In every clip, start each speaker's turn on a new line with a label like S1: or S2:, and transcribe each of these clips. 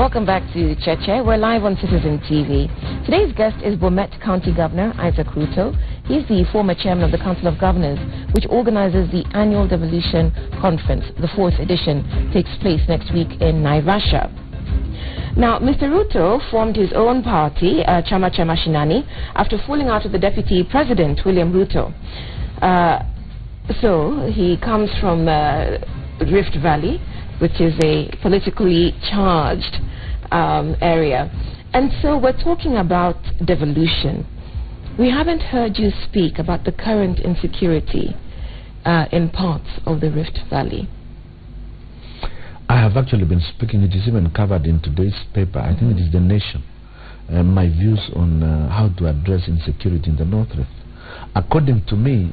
S1: Welcome back to Cheche. We're live on Citizen TV. Today's guest is Bomet County Governor Isaac Ruto. He's the former chairman of the Council of Governors, which organizes the annual Devolution Conference. The 4th edition takes place next week in Naivasha. Now, Mr. Ruto formed his own party, Chama cha Mashinani, after falling out with the Deputy President, William Ruto. So, he comes from Rift Valley, which is a politically charged area. And so we're talking about devolution. We haven't heard you speak about the current insecurity in parts of the Rift Valley.
S2: I have actually been speaking. It is even covered in today's paper. I think it is The Nation. My views on how to address insecurity in the North Rift. According to me,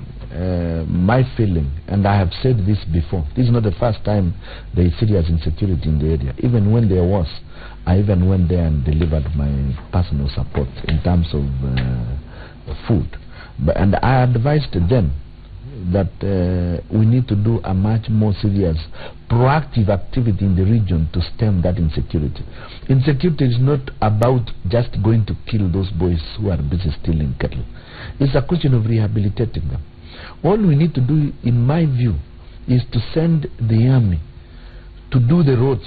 S2: my feeling, and I have said this before, this is not the first time there is serious insecurity in the area. Even when there was, I even went there and delivered my personal support in terms of food. And I advised them that we need to do a much more serious proactive activity in the region to stem that insecurity. Insecurity is not about just going to kill those boys who are busy stealing cattle. It's a question of rehabilitating them. All we need to do, in my view, is to send the army to do the roads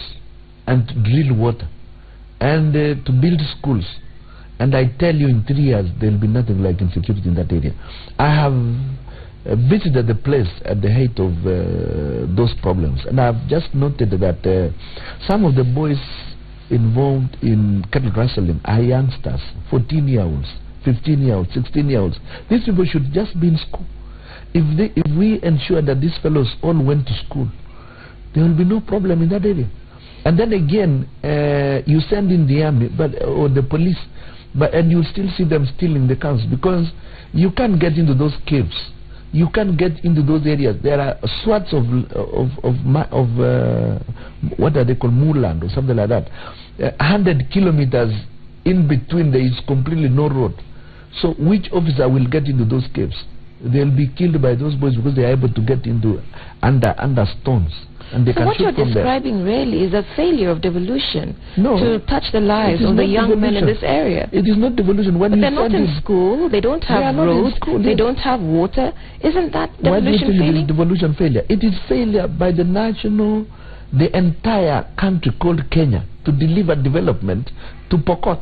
S2: and to drill water and to build schools. And I tell you, in 3 years there will be nothing like insecurity in that area. I have visited the place at the height of those problems, and I have just noted that some of the boys involved in cattle rustling are youngsters, 14-year-olds, 15-year-olds, 16-year-olds. These people should just be in school. If we ensure that these fellows all went to school, there will be no problem in that area. And then again, you send in the army or the police, and you still see them stealing the cows, because you can't get into those caves. You can't get into those areas. There are sorts of what are they called, moorland or something like that. 100 kilometers in between, there is completely no road. So which officer will get into those caves? They'll be killed by those boys because they are able to get into under stones. And they
S1: so
S2: can
S1: what you're describing
S2: there.
S1: Really is a failure of devolution to touch the lives of the young
S2: devolution.
S1: Men in this area.
S2: It is not devolution. When
S1: but they're not in school, they don't have roads, they don't have water. Isn't that devolution failure?
S2: It is devolution failure. It is failure by the entire country called Kenya to deliver development to Pokot.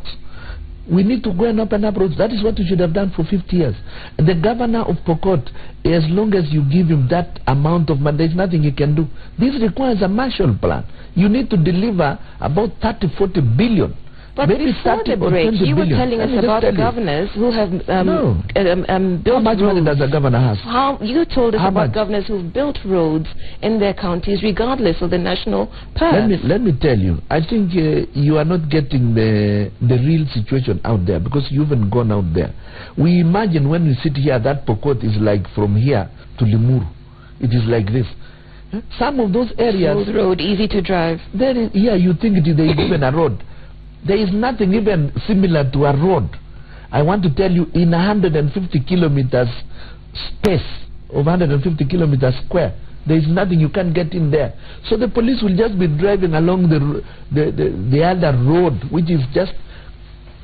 S2: We need to go and open up roads. That is what we should have done for 50 years. And the governor of Pokot, as long as you give him that amount of money, there is nothing he can do. This requires a Marshall Plan. You need to deliver about 30-40 billion.
S1: But
S2: maybe
S1: before the break, you were telling us about governors who have built
S2: How much money does a governor have?
S1: You told us about governors who've built roads in their counties regardless of the national purse.
S2: Let me tell you, I think you are not getting the real situation out there, because you haven't gone out there. We imagine when we sit here that Pokot is like from here to Limuru. It is like this. Some of those areas...
S1: Smooth road, easy to drive.
S2: You think there is even a road. There is nothing even similar to a road. I want to tell you, in 150 kilometers space, of 150 kilometers square, there is nothing. You can't get in there. So the police will just be driving along the other road, which is just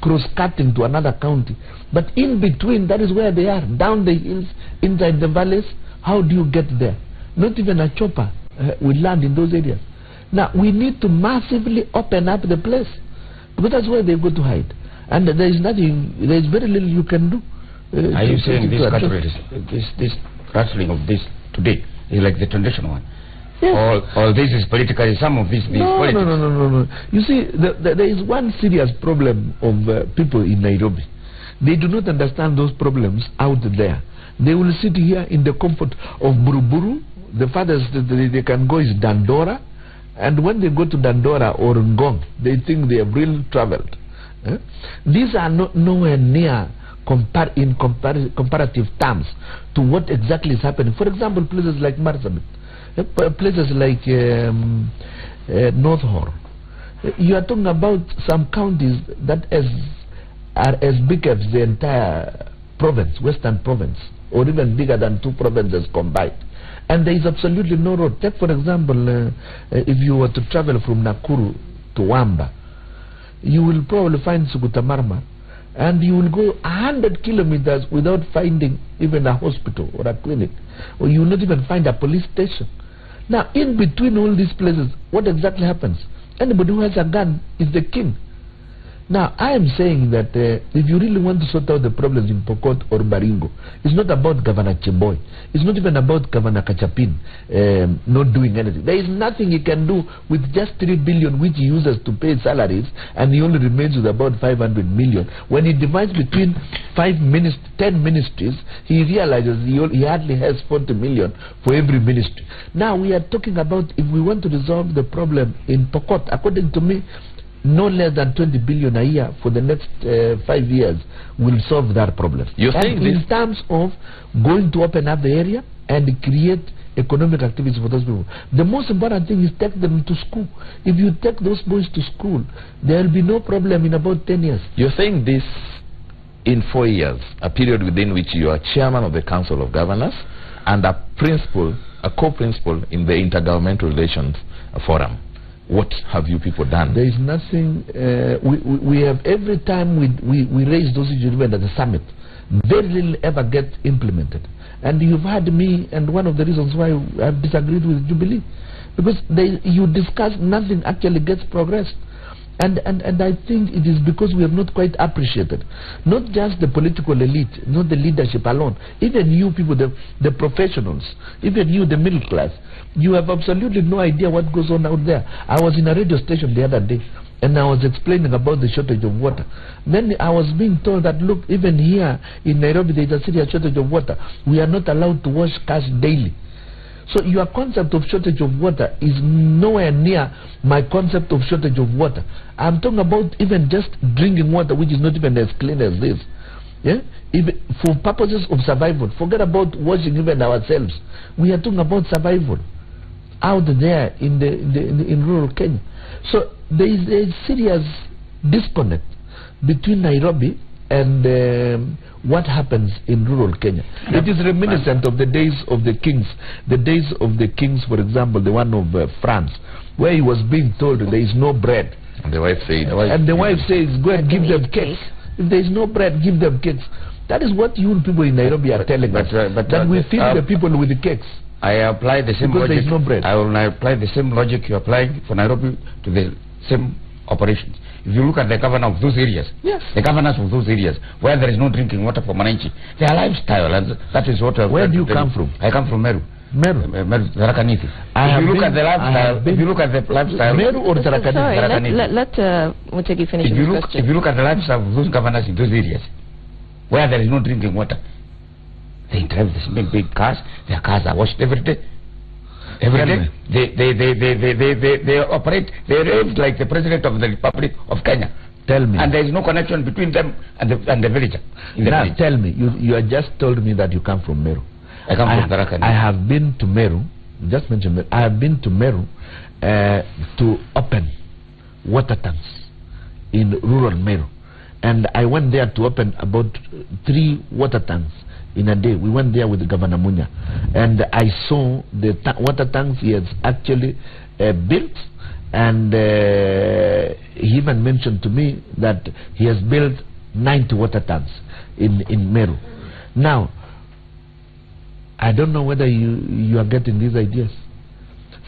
S2: cross-cutting to another county. But in between, that is where they are, down the hills, inside the valleys. How do you get there? Not even a chopper will land in those areas. Now, we need to massively open up the place, because that's where they go to hide. And there is nothing, there is very little you can do.
S3: Are you saying this rustling of this today is like the traditional one?
S2: Yes.
S3: All this is politically, some of this is politics?
S2: No. You see, there is one serious problem of people in Nairobi. They do not understand those problems out there. They will sit here in the comfort of Buruburu. The farthest they can go is Dandora. And when they go to Dandora or Ngong, they think they have really traveled. These are nowhere near in comparative terms to what exactly is happening. For example, places like Marsabit, places like North Horr. You are talking about some counties that are as big as the entire province, Western Province, or even bigger than 2 provinces combined. And there is absolutely no road. Take for example, if you were to travel from Nakuru to Wamba, you will probably find Sugutamarma, and you will go 100 kilometers without finding even a hospital or a clinic, or you will not even find a police station. Now, in between all these places, what exactly happens? Anybody who has a gun is the king. Now, I am saying that if you really want to sort out the problems in Pokot or Baringo, it's not about Governor Chimboy. It's not even about Governor Kachapin not doing anything. There is nothing he can do with just 3 billion which he uses to pay salaries, and he only remains with about 500 million. When he divides between 10 ministries, he realizes he hardly has 40 million for every ministry. Now, we are talking about if we want to resolve the problem in Pokot, according to me, no less than 20 billion a year for the next 5 years will solve that problem.
S4: You're saying
S2: in terms of going to open up the area and create economic activities for those people. The most important thing is take them to school. If you take those boys to school, there will be no problem in about 10 years.
S4: You're saying this in 4 years, a period within which you are chairman of the Council of Governors and a co-principal in the Intergovernmental Relations Forum. What have you people done?
S2: There is nothing. We have, every time we raise those issues at the summit, very little ever get implemented. And you've heard me, and one of the reasons why I've disagreed with Jubilee, because you discuss, nothing actually gets progressed. And I think it is because we have not quite appreciated, not just the political elite, not the leadership alone, even you people, the professionals, even you, the middle class. You have absolutely no idea what goes on out there. I was in a radio station the other day, and I was explaining about the shortage of water. Then I was being told that, look, even here in Nairobi there is a serious shortage of water. We are not allowed to wash cars daily. So your concept of shortage of water is nowhere near my concept of shortage of water. I'm talking about even just drinking water, which is not even as clean as this. Yeah? Even for purposes of survival, forget about washing even ourselves. We are talking about survival out there in rural Kenya. So there is a serious disconnect between Nairobi and what happens in rural Kenya. It is reminiscent of the days of the kings. The days of the kings, for example, the one of France, where he was being told there is no bread.
S4: And the wife said,
S2: go and give them cakes. If there is no bread, give them cakes. That is what you people in Nairobi are telling us. That we feed the people with the cakes.
S3: I apply the same
S2: because
S3: logic.
S2: There is no bread.
S3: I will apply the same logic you apply for Nairobi to the same operations. If you look at the governor of those areas,
S2: yes,
S3: the governors of those areas where there is no drinking water for Mananchi, their lifestyle, and that is what.
S2: Where do you come from?
S3: I come from Meru.
S2: Meru,
S3: Tharaka Nithi. If you look at the lifestyle,
S2: Meru or Tharaka Nithi?
S1: Let Mutegi finish his question.
S3: If you look at the lifestyle of those governors in those areas where there is no drinking water, they drive these big cars. Their cars are washed every day. Every day they operate. They rave like the president of the Republic of Kenya.
S2: Tell me.
S3: And there is no connection between them and the villager.
S2: Now tell me. You have just told me that you come from Meru.
S3: I come from Tharaka Nithi.
S2: I have been to Meru. Just mentioned Meru. I have been to Meru to open water tanks in rural Meru, and I went there to open about 3 water tanks in a day. We went there with Governor Munya, and I saw the water tanks he has actually built, and he even mentioned to me that he has built 90 water tanks in Meru. Now, I don't know whether you are getting these ideas.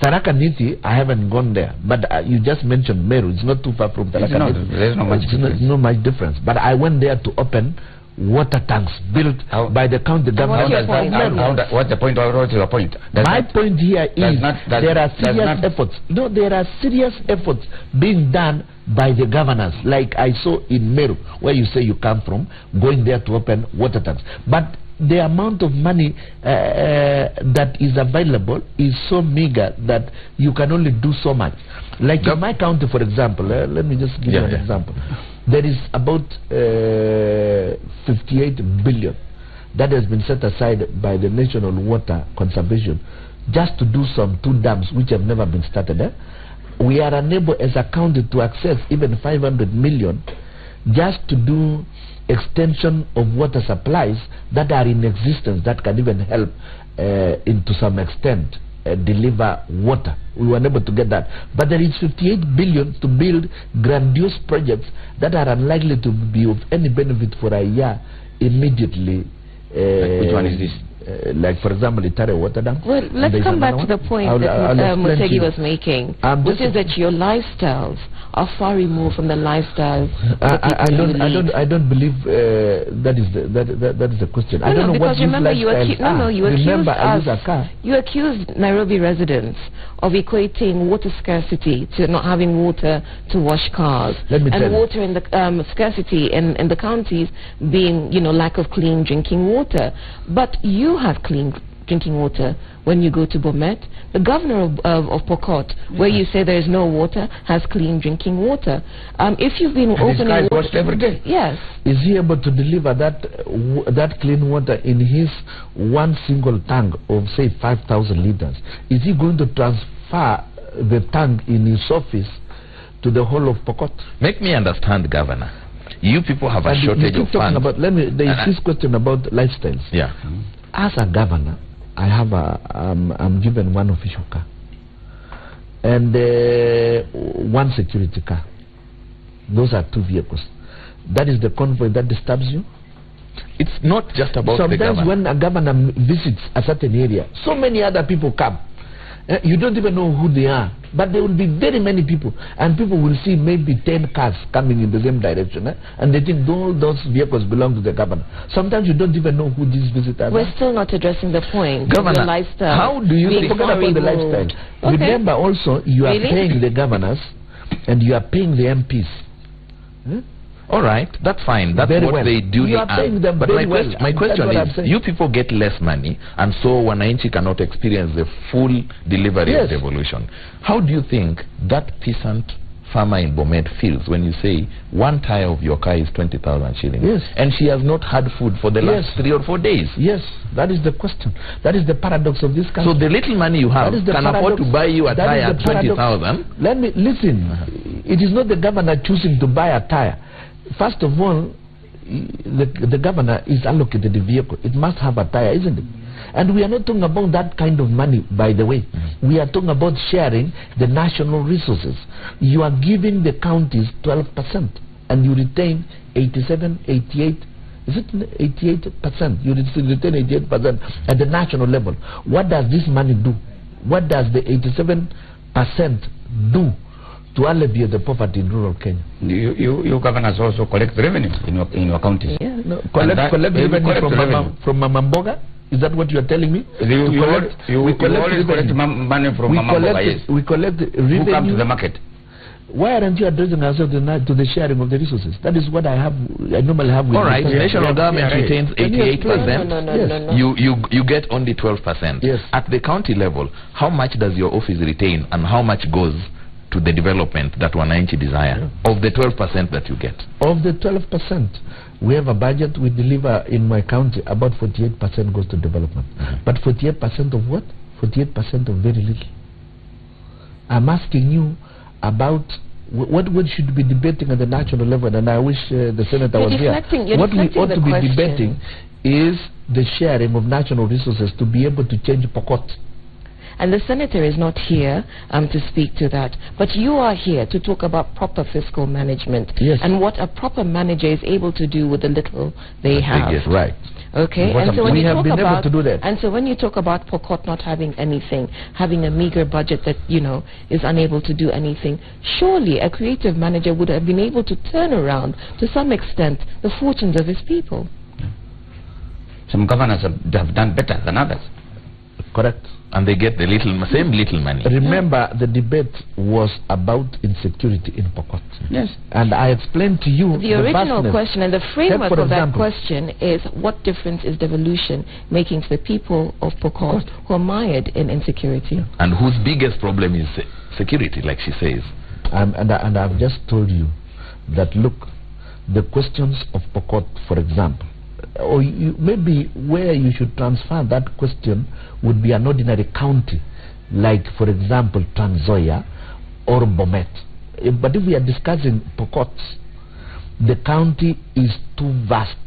S2: Tharaka Nithi, I haven't gone there, but you just mentioned Meru. It's not too far from Tharaka Nithi.
S3: There's no much difference.
S2: No much difference. But I went there to open water tanks built by the county government.
S3: What's the point? What's your point?
S2: My point here is there are serious efforts. No, there are serious efforts being done by the governors, like I saw in Meru, where you say you come from, going there to open water tanks. But the amount of money that is available is so meager that you can only do so much. Like in my county, for example, let me just give you an example. There is about 58 billion that has been set aside by the National Water Conservation just to do some 2 dams which have never been started. We are unable as a county to access even 500 million just to do extension of water supplies that are in existence that can even help to some extent deliver water. We were unable to get that. But there is 58 billion to build grandiose projects that are unlikely to be of any benefit for a year immediately.
S3: Which one is this?
S2: Like, for example, Itare water dam.
S1: Well, let's come back to the point that Mutegi was making, which is that your lifestyles are far removed from the lifestyles.
S2: I don't believe that is the question. I don't know
S1: because
S2: what
S1: remember you accused Nairobi residents of equating water scarcity to not having water to wash cars, and water in the scarcity in the counties being, you know, lack of clean drinking water. But you have clean drinking water when you go to Bomet. The governor of Pokot, where you say there is no water, has clean drinking water. If you've been opening
S3: water every day,
S2: yes, is he able to deliver that clean water in his one single tank of say 5,000 liters? Is he going to transfer the tank in his office to the whole of Pokot?
S4: Make me understand, Governor. You people have a shortage of funds.
S2: There is this question about lifestyles.
S4: Yeah.
S2: As a governor, I have I'm given one official car and one security car. Those are 2 vehicles. That is the convoy that disturbs you?
S4: It's not just about the governor.
S2: Sometimes when a governor visits a certain area, so many other people come. You don't even know who they are, but there will be very many people, and people will see maybe 10 cars coming in the same direction, and they think all those vehicles belong to the governor. Sometimes you don't even know who these visitors are.
S1: We're still not addressing the point.
S4: Governor,
S1: the lifestyle,
S2: how do you forget about the lifestyle? Okay. Remember also, you are paying the governors, and you are paying the MPs.
S4: All right, that's fine. That's
S2: very
S4: what they do.
S2: You are paying them
S4: but
S2: very
S4: my question is, you people get less money, and so Wananchi cannot experience the full delivery of devolution. How do you think that peasant farmer in Bomet feels when you say 1 tire of your car is 20,000 shillings?
S2: Yes.
S4: And she has not had food for the last 3 or 4 days?
S2: Yes, that is the question. That is the paradox of this country.
S4: So the little money you have can afford to buy you a tire at 20,000?
S2: Let me listen. It is not the governor choosing to buy a tire. First of all, the governor is allocated the vehicle. It must have a tire, isn't it? And we are not talking about that kind of money, by the way. We are talking about sharing the national resources. You are giving the counties 12%, and you retain 87, 88, is it 88%? You retain 88% at the national level. What does this money do? What does the 87% do to alleviate the poverty in rural Kenya?
S3: You governors also collect revenue in your counties.
S2: Yeah. No, collect revenue from Mamamboga? Is that what you are telling me?
S3: We collect money from Mamamboga, yes.
S2: We collect revenue.
S3: Who come to the market?
S2: Why aren't you addressing ourselves to the sharing of the resources? That is what I normally have with
S4: all right, the national government retains 88%.
S1: No.
S4: You get only 12%.
S2: Yes.
S4: At the county level, how much does your office retain, and how much goes to the development that Wananchi desire of the 12% that you get?
S2: Of the 12%, we have a budget. We deliver in my county about 48% goes to development. But 48% of what? 48% of very little. I'm asking you about what should be debating at the national level, and I wish the senator was here. What we ought to be debating is the sharing of national resources to be able to change Pokot.
S1: And the senator is not here to speak to that. But you are here to talk about proper fiscal management and what a proper manager is able to do with the little they have.
S2: Yes, right.
S1: Okay,
S2: and so when you talk about, to do that.
S1: And so when you talk about Pokot not having anything, having a meager budget that, you know, is unable to do anything, surely a creative manager would have been able to turn around, to some extent, the fortunes of his people.
S3: Some governors have done better than others.
S2: Correct.
S4: And they get the same little money.
S2: Remember, the debate was about insecurity in Pokot.
S1: Yes.
S2: And I explained to you
S1: the original question, and the framework of that question is, what difference is devolution making to the people of Pokot who are mired in insecurity?
S4: And whose biggest problem is security, like she says.
S2: And I've just told you that, look, the questions of Pokot, for example, or maybe where you should transfer that question would be an ordinary county, like, for example, Trans Nzoia or Bomet. But if we are discussing Pokot, the county is too vast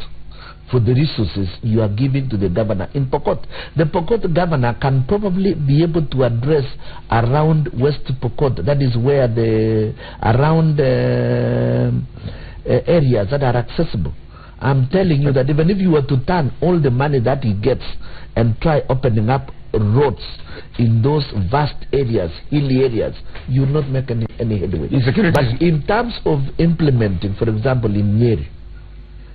S2: for the resources you are giving to the governor in Pokot. The Pokot governor can probably be able to address around West Pokot, that is where the around areas that are accessible. I'm telling you that even if you were to turn all the money that he gets and try opening up roads in those vast areas, hilly areas, you will not make any headway. But in terms of implementing, for example, in Nyeri,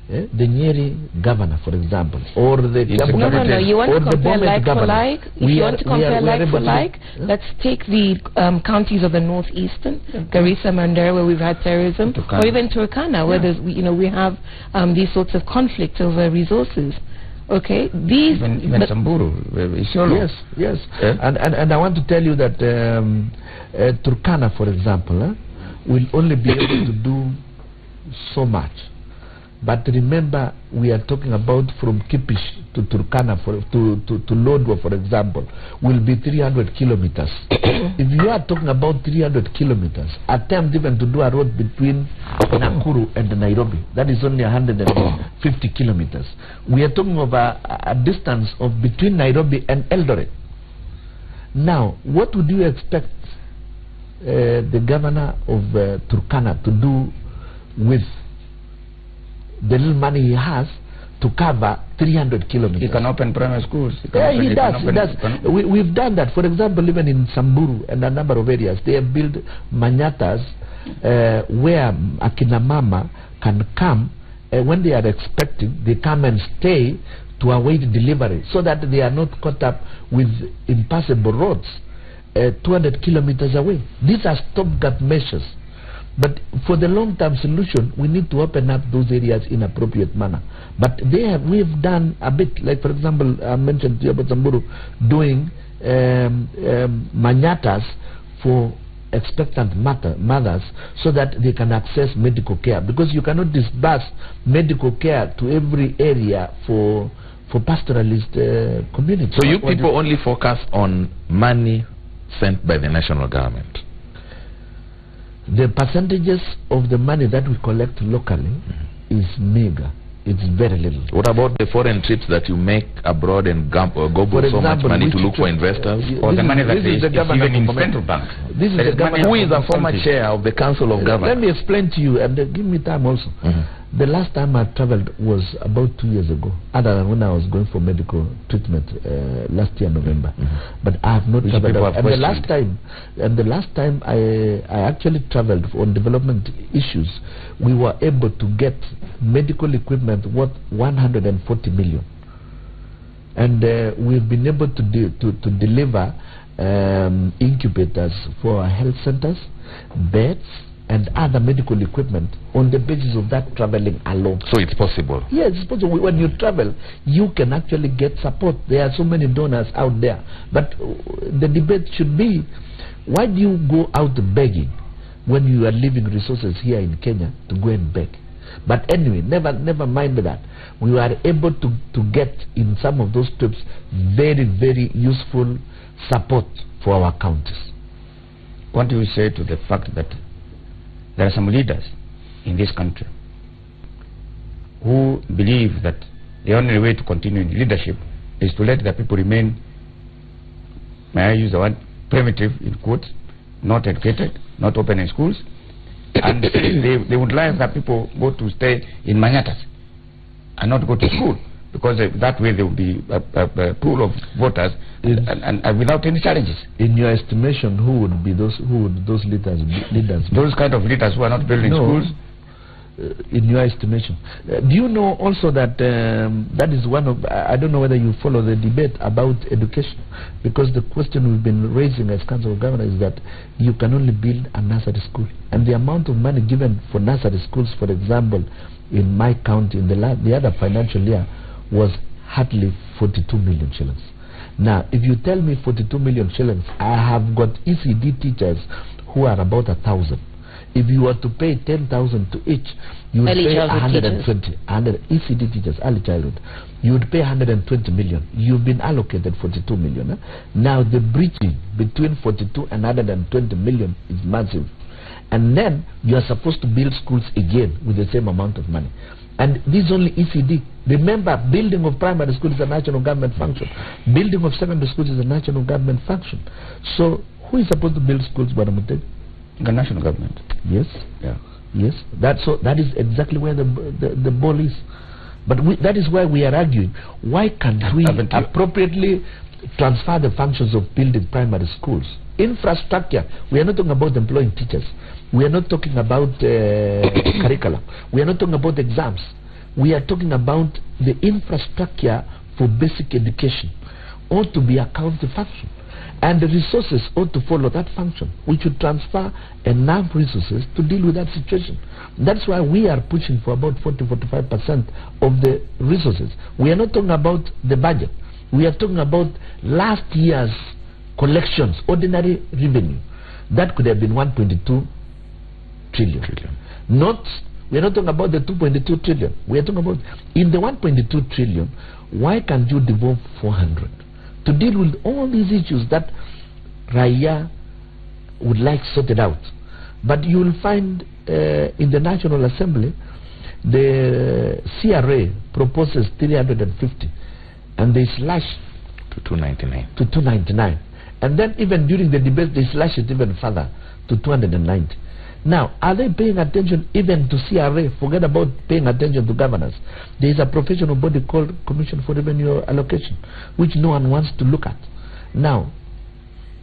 S2: the Nyeri governor, for example, or the
S1: no, you want to compare like for like. If you want to compare like for like, let's take the counties of the northeastern, Garissa, Mandera, where we've had terrorism, or even Turkana, where there's, we have these sorts of conflicts over resources. Okay, these
S3: even Samburu,
S2: yes. And I want to tell you that Turkana, for example, will only be able to do so much. But remember, we are talking about from Kipish to Turkana, to Lodwar, for example, will be 300 kilometers. If you are talking about 300 kilometers, attempt even to do a road between Nakuru and Nairobi, that is only 150 kilometers. We are talking of a distance of between Nairobi and Eldoret. Now, what would you expect the governor of Turkana to do with the little money he has to cover 300 kilometers?
S3: He can open primary schools.
S2: He does. We've done that. For example, even in Samburu and a number of areas, they have built manyatas where Akina Mama can come when they are expecting, they come and stay to await delivery so that they are not caught up with impassable roads 200 kilometers away. These are stopgap measures. But for the long-term solution, we need to open up those areas in appropriate manner. But we've done a bit, like for example, I mentioned to you about Samburu doing manyatas for expectant mothers so that they can access medical care, because you cannot disburse medical care to every area for pastoralist communities.
S4: So you people only focus on money sent by the national government?
S2: The percentages of the money that we collect locally is meager. It's very little.
S4: What about the foreign trips that you make abroad and gobble so much money to look for investors?
S3: Or the money that is even in central bank?
S2: This is the government.
S4: Who is a former chair of the Council of Governors?
S2: Let me explain to you, and give me time also. The last time I traveled was about 2 years ago, other than when I was going for medical treatment last year November. But I have not traveled. And the last time I actually traveled on development issues, we were able to get medical equipment worth 140 million, and we've been able to deliver incubators for our health centers, beds, and other medical equipment on the basis of that traveling alone.
S4: So it's possible?
S2: Yes, it's possible. When you travel, you can actually get support. There are so many donors out there. But the debate should be, why do you go out begging when you are leaving resources here in Kenya to go and beg? But anyway, never mind that. We were able to get in some of those trips very, very useful support for our counties.
S3: What do you say to the fact that there are some leaders in this country who believe that the only way to continue in leadership is to let the people remain, may I use the word, primitive in quotes, not educated, not open in schools, and they would like that people go to stay in manyatas and not go to school, because that way there will be a pool of voters and without any challenges.
S2: In your estimation, who would those leaders be?
S3: Those kind of leaders who are not building schools.
S2: In your estimation, do you know also that that is one of, I don't know whether you follow the debate about education, because the question we've been raising as Council of Governors is that you can only build a nursery school, and the amount of money given for nursery schools, for example, in my county in the other financial year was hardly 42 million shillings. Now, if you tell me 42 million shillings, I have got ECD teachers who are about 1,000. If you were to pay 10,000 to each, you would pay 120. ECD teachers, early childhood, you would pay 120 million. You've been allocated 42 million. Now, the breaching between 42 and 120 million is massive. And then you are supposed to build schools again with the same amount of money. And this is only ECD. Remember, building of primary school is a national government function. Building of secondary schools is a national government function. So, who is supposed to build schools, Banamutte?
S3: The national government.
S2: Yes.
S3: Yeah.
S2: Yes. That is exactly where the ball is. But that is why we are arguing. Why can't we appropriately transfer the functions of building primary schools? Infrastructure. We are not talking about employing teachers. We are not talking about curriculum. We are not talking about exams. We are talking about the infrastructure for basic education ought to be a county function. And the resources ought to follow that function. We should transfer enough resources to deal with that situation. That's why we are pushing for about 40-45% of the resources. We are not talking about the budget. We are talking about last year's collections, ordinary revenue. That could have been 1.2 trillion. We are not talking about the 2.2 trillion. We are talking about, in the 1.2 trillion, why can't you devolve 400 to deal with all these issues that Raya would like sorted out? But you will find in the National Assembly, the CRA proposes 350, and they slash
S4: to 299.
S2: To 299, and then even during the debate they slash it even further to 290. Now, are they paying attention even to CRA? Forget about paying attention to governors. There is a professional body called Commission for Revenue Allocation, which no one wants to look at. Now,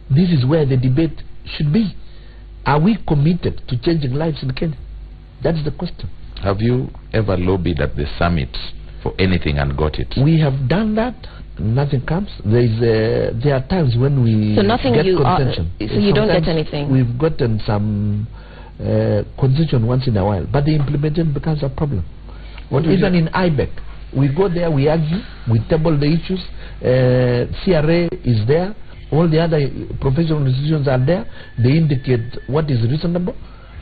S2: this is where the debate should be. Are we committed to changing lives in Kenya? That's the question.
S4: Have you ever lobbied at the summit for anything and got it?
S2: We have done that. Nothing comes. There are times when we
S1: so nothing
S2: get
S1: you
S2: concession.
S1: So you don't get anything.
S2: We've gotten some concession once in a while, but the implementation becomes a problem. Even in IBEC, we go there, we argue, we table the issues. CRA is there. All the other professional institutions are there. They indicate what is reasonable,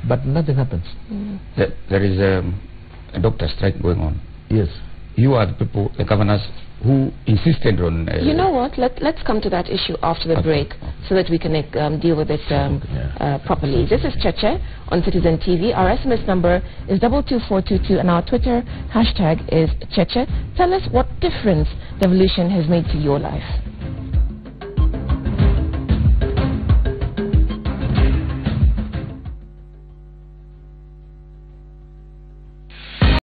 S2: but nothing happens.
S3: There is a doctor strike going on.
S2: Yes.
S3: You are the people, the governors, who insisted on...
S1: you know what? Let's come to that issue after the break so that we can deal with it properly. This is Cheche on Citizen TV. Our SMS number is 22422 and our Twitter hashtag is Cheche. Tell us what difference devolution has made to your life.